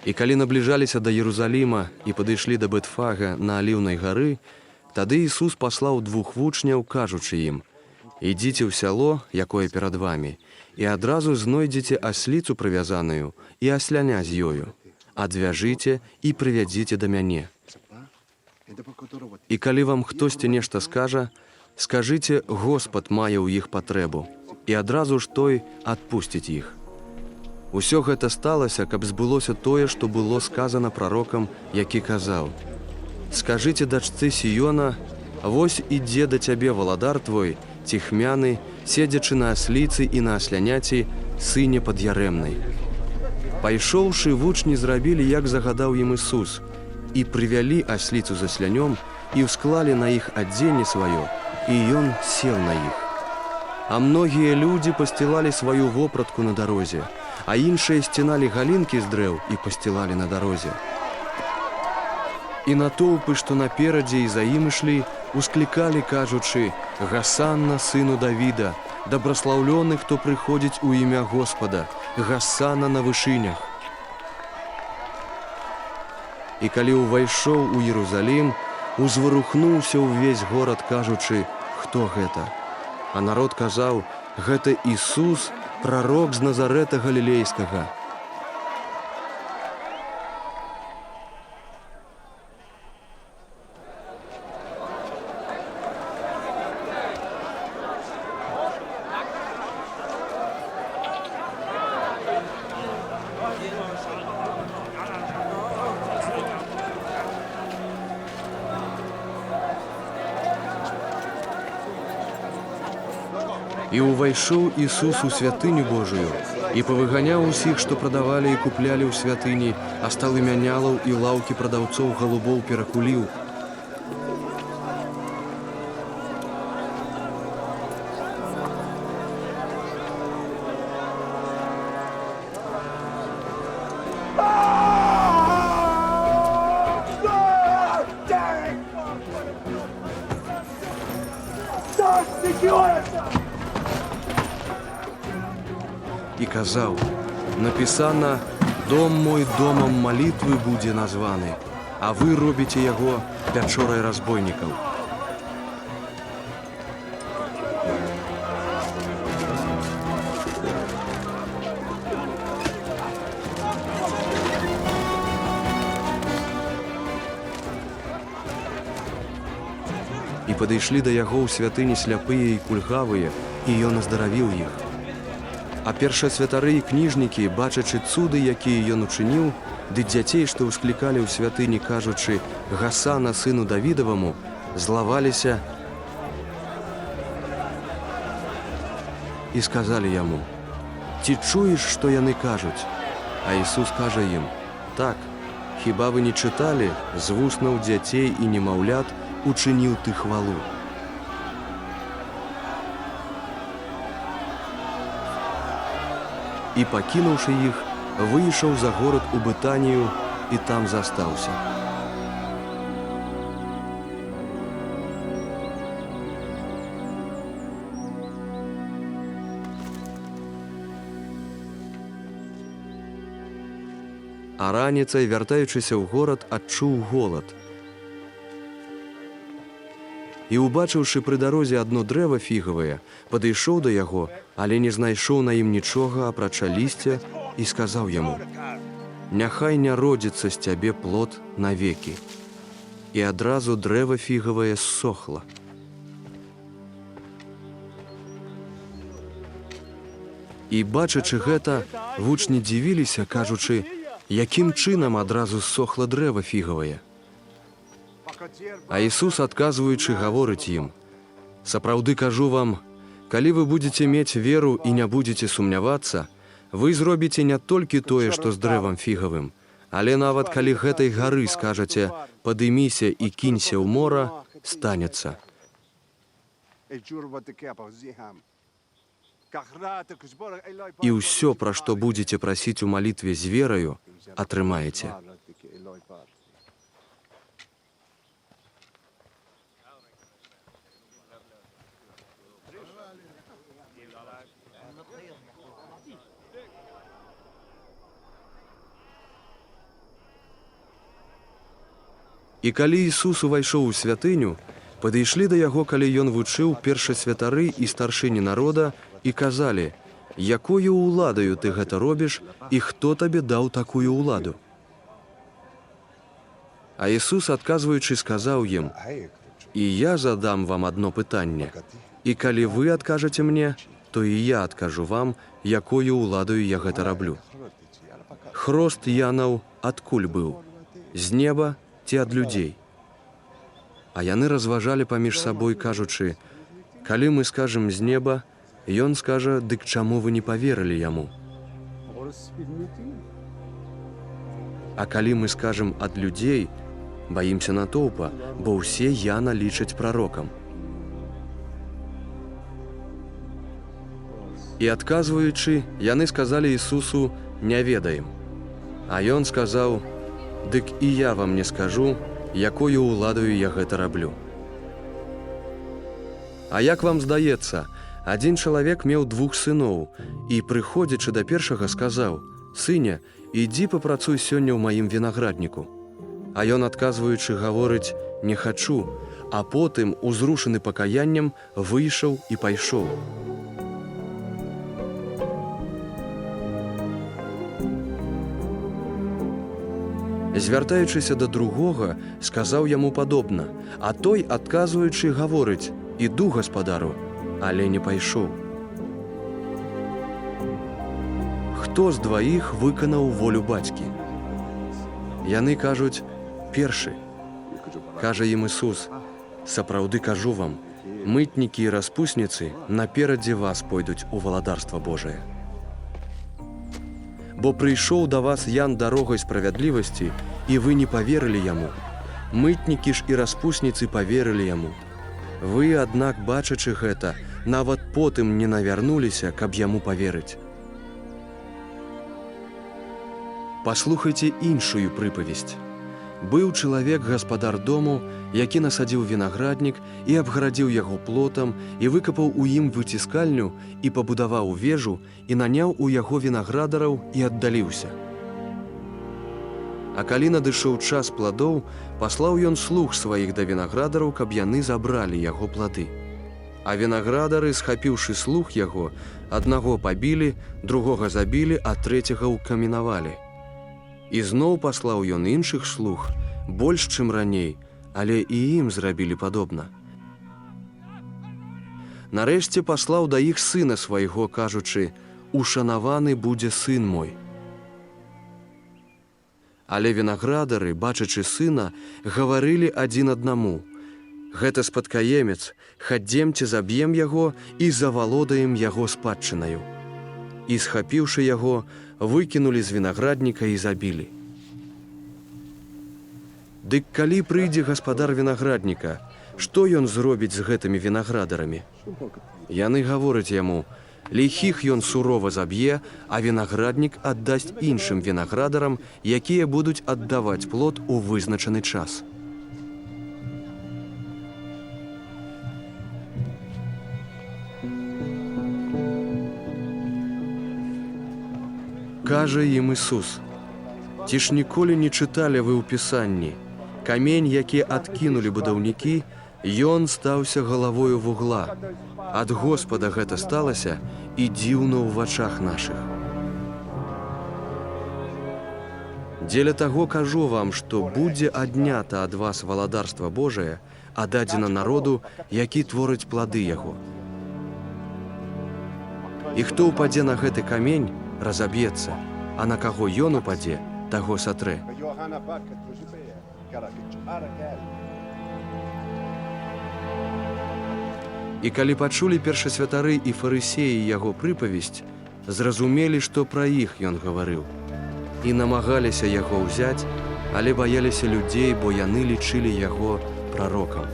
І калі набліжаліся да Єрусаліма і падышлі да Бетфага на Аліўнай гары, тады Ісус паслаў 2 вучняў, кажучы ім: «Ідзіце ў сяло, якое перад вамі, і адразу знойдзеце асліцу прывязаную і асляня з ёю. Адвяжыце і прывядзіце да мяне. І калі вам хтосьці нешта скажа, скажыце: Господ мае ў іх патрэбу, і адразу ж той адпусціць іх». Усё гэта сталася, каб збылося тое, што было сказана прарокам, які казаў: «Скажыце дачцы Сіёна, вось ідзе да цябе валадар твой, ціхмяны, седзячы на асліцы і на асляняці, сыне пад'ярэмнай». Пайшоўшы, вучні зрабілі, як загадаў ім Ісус, і прывялі асліцу з аслянём, і ўсклалі на іх адзенне сваё, і ён сеў на іх. А многія людзі пасцілалі сваю вопратку на дарозе, а іншыя сціналі галінкі з дрэў і пасцілалі на дарозе. І натоўпы, што наперадзе і за ім ішлі, усклікалі, кажучы: «Гасанна сыну Давіда, дабраслаўлёны, хто прыходзіць у імя Господа, Гасанна на вышынях». І калі ўвайшоў у Єрусалім, узварухнуўся ўвесь горад, кажучы: «Хто гэта?» А народ казаў: «Гэта Ісус, прарок з Назарэта Галілейскага». І ўвайшоў Ісус у святыню Божую і павыганяў усіх, што прадавалі і куплялі ў святыні, а сталы мянялаў і лаўкі прадаўцоў галубоў перакуліў. І казаў: «Напісана: дом мой домам малітвы будзе названы, а вы робіце яго пячорай разбойнікаў». І падышлі да яго ў святыні сляпыя і кульгавыя, і ён аздаравіў іх. А першасвятары і кніжнікі, бачачы цуды, якія ён учыніў, ды дзяцей, што ўсклікалі ў святыні, кажучы: «Гасана сыну Давідаваму», злаваліся і сказалі яму: «Ці чуеш, што яны кажуць?» А Ісус кажа ім: «Так, хіба вы не чыталі: з вуснаў дзяцей і немаўлят учыніў ты хвалу». І, пакінуўшы іх, выйшаў за горад у Бетанію і там застаўся. А раніцай, вяртаючыся ў горад, адчуў голад. І, убачыўшы пры дарозе адно дрэва фігавае, падышоў да яго, але не знайшоў на ім нічога, апрача лісця, і сказаў яму: «Няхай не родзіцца з цябе плод навекі». І адразу дрэва фігавае ссохла. І, бачачы гэта, вучні дзівіліся, кажучы: «Якім чынам адразу ссохла дрэва фігавае?» А Ісус, адказваючы, гаворыць ім: «Сапраўды кажу вам, калі вы будзеце мець веру і не будзеце сумнявацца, вы зробіце не толькі тое, што з дрэвам фігавым, але нават калі гэтай гары скажаце: «Падыміся і кінься ў мора», станецца». І ўсё, пра што будзеце прасіць у малітве з вераю, атрымаеце. І калі Ісус увайшоў у святыню, падышлі да яго, калі ён вучыў першасвятары і старшыні народа, і казалі: «Якою ўладаю ты гэта робіш, і хто табе даў такую ўладу?» А Ісус, адказваючы, сказаў ім: «І я задам вам адно пытанне, і калі вы адкажаце мне, то і я адкажу вам, якою ўладаю я гэта раблю. Хрост Янаў адкуль быў? З неба ці ад людзей?» А яны разважалі паміж сабой, кажучы: «Калі мы скажам з неба, ён скажа: дык чаму вы не паверылі яму? А калі мы скажам ад людзей, баімся натоўпа, бо ўсе Яна лічаць прарокам». І адказваючы, яны сказалі Ісусу: «Не ведаем». А ён сказаў: «Дык і я вам не скажу, якою ўладаю я гэта раблю». А як вам здаецца, адзін чалавек меў 2 сыноў і, прыходзячы да першага, сказаў: «Сыне, ідзі папрацуй сёння ў маім вінаградніку». А ён, адказваючы, гаворыць: «Не хачу», а потым, узрушаны пакаяннем, выйшаў і пайшоў. Звяртаючыся да другога, сказаў яму падобна, а той, адказваючы, гаворыць: «Іду, гаспадару», але не пайшоў. Хто з дваіх выканаў волю бацькі? Яны кажуць: «Першы». Кажа ім Ісус: «Сапраўды кажу вам, мытнікі і распусніцы наперадзе вас пойдуць у валадарства Божае. Бо прыйшоў да вас Ян дарогай справядлівасці, і вы не паверылі яму. Мытнікі ж і распусніцы паверылі яму. Вы, аднак, бачачы гэта, нават потым не навярнуліся, каб яму паверыць». Паслухайце іншую прыпавесць. Быў чалавек гаспадар дому, які насадзіў вінаграднік і абгарадзіў яго плотам, і выкапаў у ім выціскальню, і пабудаваў вежу, і наняў у яго вінаградараў і аддаліўся. А калі надышоў час пладоў, паслаў ён слуг сваіх да вінаградараў, каб яны забралі яго плады. А вінаградары, схапіўшы слуг яго, аднаго пабілі, другога забілі, а трэцяга ўкаменавалі. І зноў паслаў ён іншых слуг, больш, чым раней, але і ім зрабілі падобна. Нарэшце паслаў да іх сына свайго, кажучы: «Ушанаваны будзе сын мой». Але вінаградары, бачачы сына, гаварылі адзін аднаму: «Гэта спадкаемец, хадземце заб'ем яго і завалодаем яго спадчынаю». І, схапіўшы яго, выкінулі з вінаградніка і забілі. Дык калі прыйдзе гаспадар вінаградніка, што ён зробіць з гэтымі вінаградарамі? Яны гавораць яму: «Ліхіх ён сурова заб'е, а вінаграднік аддасць іншым вінаградарам, якія будуць аддаваць плод у вызначаны час». Кажа ім Ісус: «Ці ж ніколі не чыталі вы ў Пісанні? Камень, які адкінулі будаўнікі, ён стаўся галавою вугла. Ад Господа гэта сталася, і дзіўна ў вачах нашых. Дзеля таго кажу вам, што будзе аднята ад вас валадарства Божае, а дадзена народу, які творыць плады яго. І хто ўпадзе на гэты камень, разаб'ецца, а на каго ён упадзе, таго сатрэ». І калі пачулі першасвятары і фарысеі яго прыпавесць, зразумелі, што пра іх ён гаварыў. І намагаліся яго ўзяць, але баяліся людзей, бо яны лічылі яго прарокам.